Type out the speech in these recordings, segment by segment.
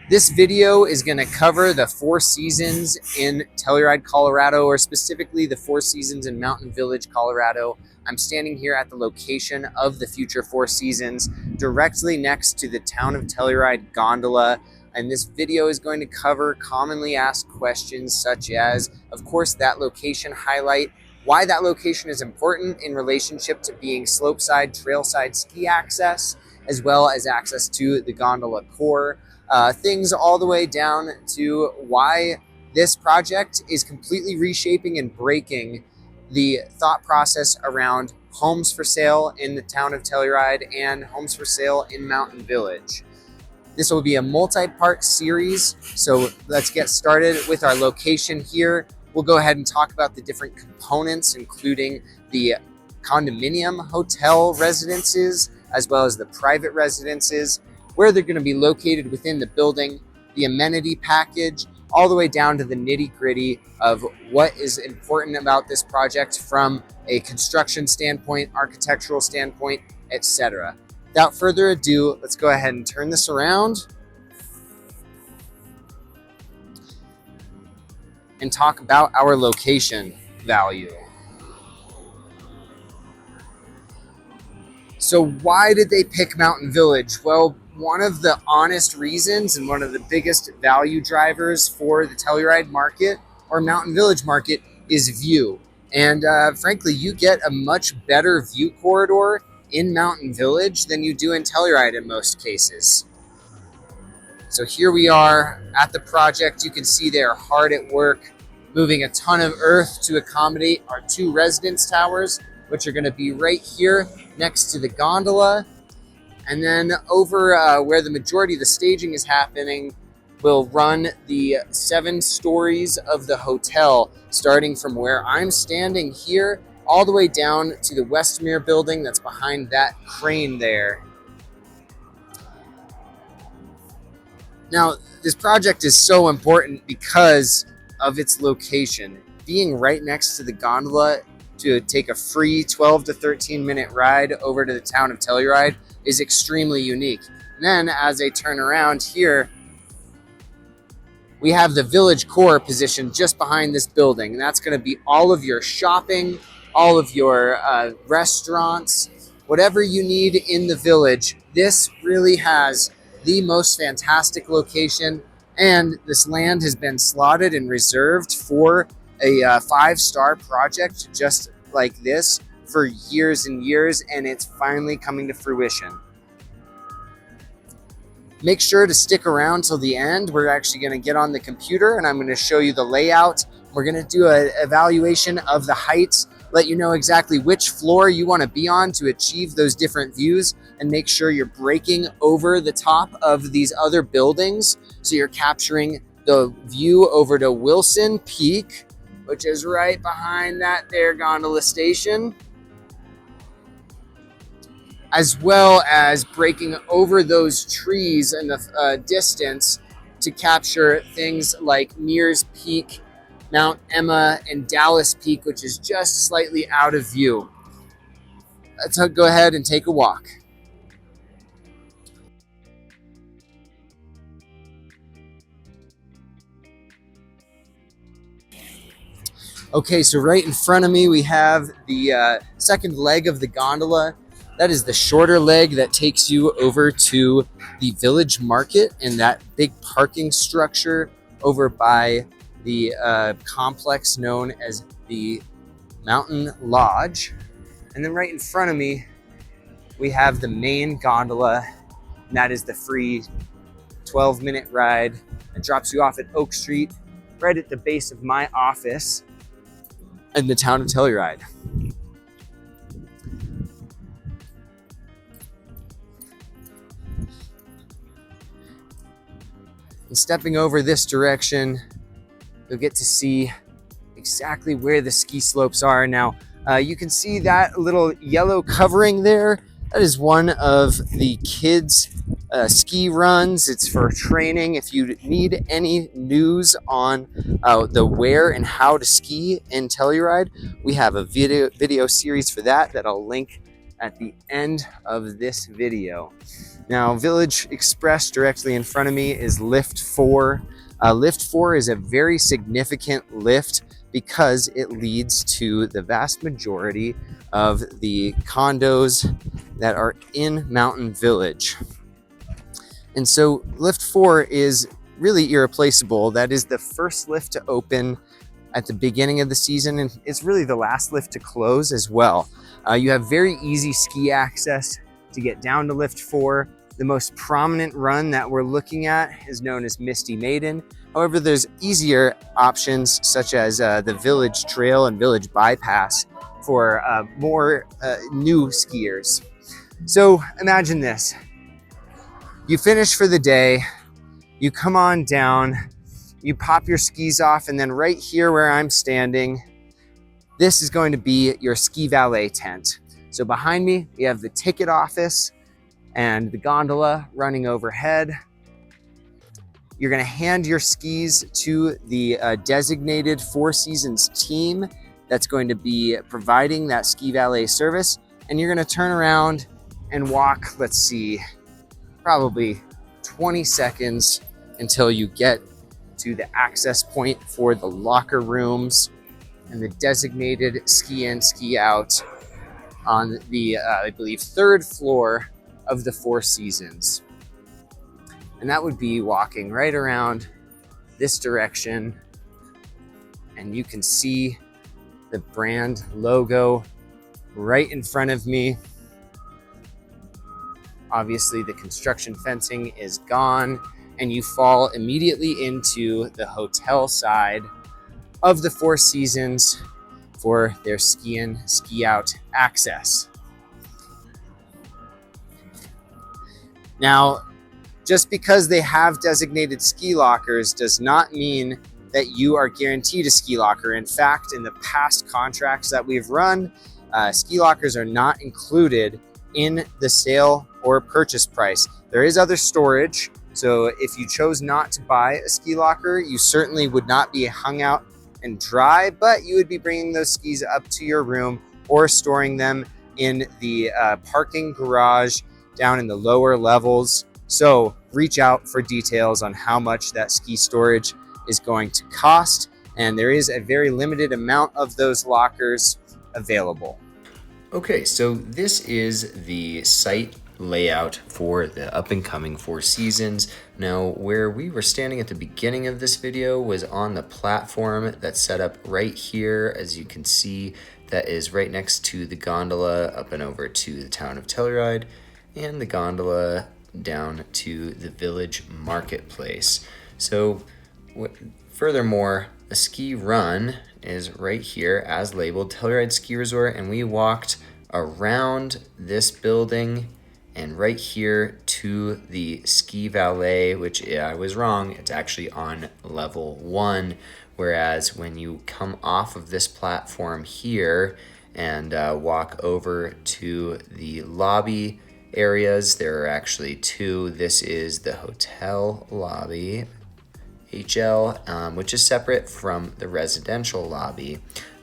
This video is going to cover the Four Seasons in Telluride, Colorado, or specifically the Four Seasons in Mountain Village, Colorado. I'm standing here at the location of the future Four Seasons, directly next to the town of Telluride Gondola. And this video is going to cover commonly asked questions such as, of course, that location highlight, why that location is important in relationship to being slopeside, trailside ski access, as well as access to the gondola core. Things all the way down to why this project is completely reshaping and breaking the thought process around homes for sale in the town of Telluride and homes for sale in Mountain Village. This will be a multi-part series, so let's get started with our location here. We'll go ahead and talk about the different components, including the condominium hotel residences, as well as the private residences, where they're going to be located within the building, the amenity package, all the way down to the nitty-gritty of what is important about this project from a construction standpoint, architectural standpoint, etc. Without further ado, let's go ahead and turn this around and talk about our location value. So why did they pick Mountain Village? Well, one of the honest reasons and one of the biggest value drivers for the Telluride market or Mountain Village market is view. And frankly, you get a much better view corridor in Mountain Village than you do in Telluride in most cases. So here we are at the project. You can see they are hard at work, moving a ton of earth to accommodate our two residence towers, which are going to be right here next to the gondola. And then over where the majority of the staging is happening, we'll run the 7 stories of the hotel, starting from where I'm standing here, all the way down to the Westmere building that's behind that crane there. Now, this project is so important because of its location. Being right next to the gondola to take a free 12 to 13 minute ride over to the town of Telluride is extremely unique. And then as I turn around here, we have the village core positioned just behind this building. And that's going to be all of your shopping, all of your restaurants, whatever you need in the village. This really has the most fantastic location, and this land has been slotted and reserved for a 5-star project just like this for years and years, and it's finally coming to fruition. Make sure to stick around till the end. We're actually going to get on the computer and I'm going to show you the layout. We're going to do an evaluation of the heights, let you know exactly which floor you want to be on to achieve those different views, and make sure you're breaking over the top of these other buildings so you're capturing the view over to Wilson Peak, which is right behind that there gondola station, as well as breaking over those trees in the distance to capture things like Mears Peak, Mount Emma, and Dallas Peak, which is just slightly out of view. Let's go ahead and take a walk. Okay, so right in front of me, we have the second leg of the gondola. That is the shorter leg that takes you over to the village market and that big parking structure over by the complex known as the Mountain Lodge. And then right in front of me, we have the main gondola, and that is the free 12-minute ride that drops you off at Oak Street, right at the base of my office in the town of Telluride. And stepping over this direction, you'll get to see exactly where the ski slopes are. Now, you can see that little yellow covering there. That is one of the kids' ski runs. It's for training. If you need any news on the where and how to ski in Telluride, we have a video series for that I'll link at the end of this video. Now, Village Express directly in front of me is lift 4. Lift 4 is a very significant lift because it leads to the vast majority of the condos that are in Mountain Village. And so lift 4 is really irreplaceable. That is the first lift to open at the beginning of the season, and it's really the last lift to close as well. You have very easy ski access to get down to lift 4. The most prominent run that we're looking at is known as Misty Maiden. However, there's easier options such as the Village Trail and Village Bypass for more new skiers. So imagine this. You finish for the day, you come on down, you pop your skis off, and then right here where I'm standing, this is going to be your ski valet tent. So behind me, we have the ticket office and the gondola running overhead. You're gonna hand your skis to the designated Four Seasons team that's going to be providing that ski valet service. And you're gonna turn around and walk, let's see, probably 20 seconds until you get to the access point for the locker rooms and the designated ski in, ski out on the, I believe, 3rd floor of the Four Seasons. And that would be walking right around this direction. And you can see the brand logo right in front of me. Obviously, the construction fencing is gone, and you fall immediately into the hotel side of the Four Seasons for their ski in, ski out access. Now, just because they have designated ski lockers does not mean that you are guaranteed a ski locker. In fact, in the past contracts that we've run, ski lockers are not included in the sale or purchase price. There is other storage. So if you chose not to buy a ski locker, you certainly would not be hung out and dry, but you would be bringing those skis up to your room or storing them in the parking garage down in the lower levels. So reach out for details on how much that ski storage is going to cost. And there is a very limited amount of those lockers available. Okay, so this is the site layout for the up and coming Four Seasons. Now, where we were standing at the beginning of this video was on the platform that's set up right here, as you can see, that is right next to the gondola up and over to the town of Telluride, and the gondola down to the village marketplace. So furthermore, the ski run is right here as labeled Telluride Ski Resort, and we walked around this building and right here to the ski valet, which I was wrong, it's actually on level 1, whereas when you come off of this platform here and walk over to the lobby areas, there are actually 2. This is the hotel lobby, HL, which is separate from the residential lobby.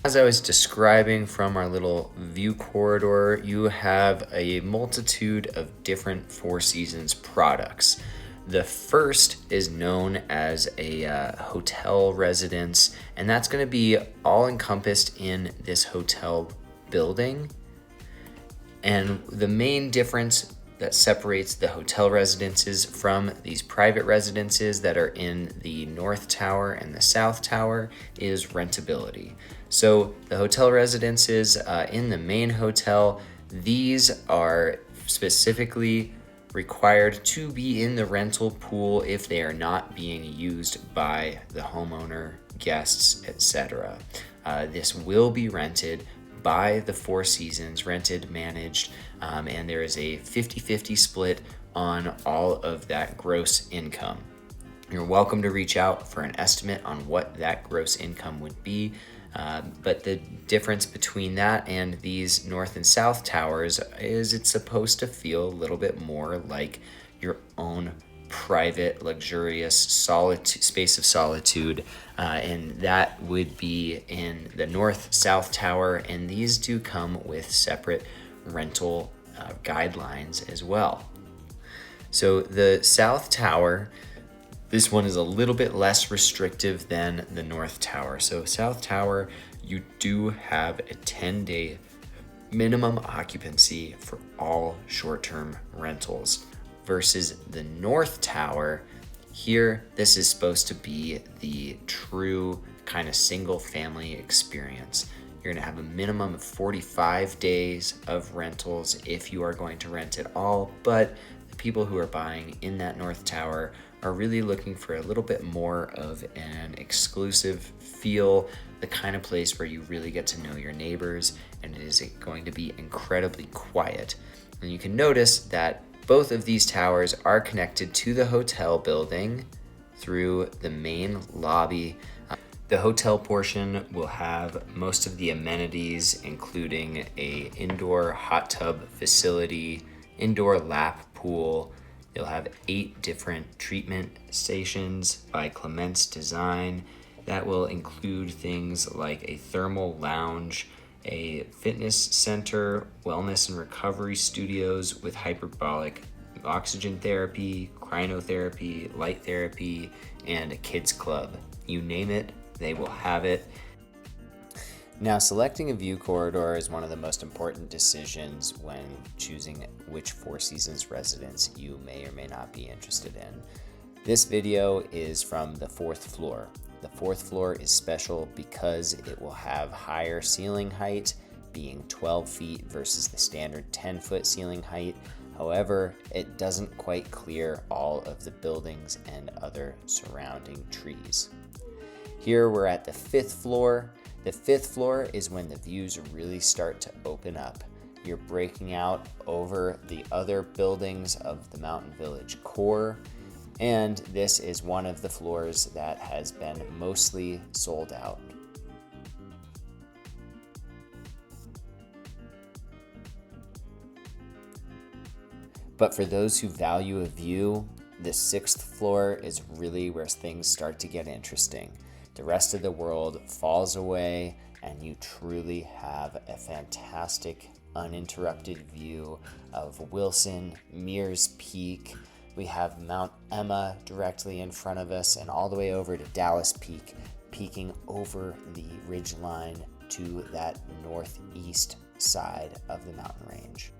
As I was describing from our little view corridor, you have a multitude of different Four Seasons products. The first is known as a hotel residence, and that's going to be all encompassed in this hotel building. And the main difference that separates the hotel residences from these private residences that are in the North Tower and the South Tower is rentability. So the hotel residences in the main hotel, these are specifically required to be in the rental pool if they are not being used by the homeowner, guests, etc. This will be rented by the Four Seasons, rented, managed, and there is a 50-50 split on all of that gross income. You're welcome to reach out for an estimate on what that gross income would be, but the difference between that and these North and South Towers is it's supposed to feel a little bit more like your own private, luxurious space of solitude, and that would be in the North-South Tower, and these do come with separate rental guidelines as well. So the South Tower, this one is a little bit less restrictive than the North Tower. So South Tower, you do have a 10-day minimum occupancy for all short-term rentals versus the North Tower. Here, this is supposed to be the true kind of single family experience. You're gonna have a minimum of 45 days of rentals if you are going to rent it all, but the people who are buying in that North Tower are really looking for a little bit more of an exclusive feel, the kind of place where you really get to know your neighbors, and it is going to be incredibly quiet. And you can notice that both of these towers are connected to the hotel building through the main lobby. The hotel portion will have most of the amenities, including a indoor hot tub facility, indoor lap pool. You'll have 8 different treatment stations by Clement's Design that will include things like a thermal lounge, a fitness center, wellness and recovery studios with hyperbaric oxygen therapy, cryotherapy, light therapy, and a kids club. You name it, they will have it. Now, selecting a view corridor is one of the most important decisions when choosing which Four Seasons residence you may or may not be interested in. This video is from the 4th floor. The 4th floor is special because it will have higher ceiling height, being 12 feet versus the standard 10-foot ceiling height. However, it doesn't quite clear all of the buildings and other surrounding trees. Here we're at the 5th floor. The 5th floor is when the views really start to open up. You're breaking out over the other buildings of the Mountain Village core, and this is one of the floors that has been mostly sold out. But for those who value a view, the 6th floor is really where things start to get interesting. The rest of the world falls away, and you truly have a fantastic, uninterrupted view of Wilson, Mears Peak. We have Mount Emma directly in front of us, and all the way over to Dallas Peak, peeking over the ridge line to that northeast side of the mountain range.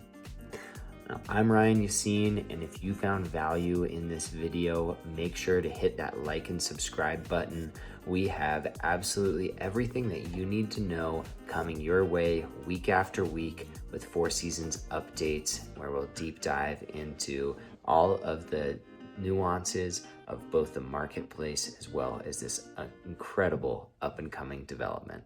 Now, I'm Ryan Yassine, and if you found value in this video, make sure to hit that like and subscribe button. We have absolutely everything that you need to know coming your way week after week with Four Seasons updates, where we'll deep dive into all of the nuances of both the marketplace as well as this incredible up and coming development.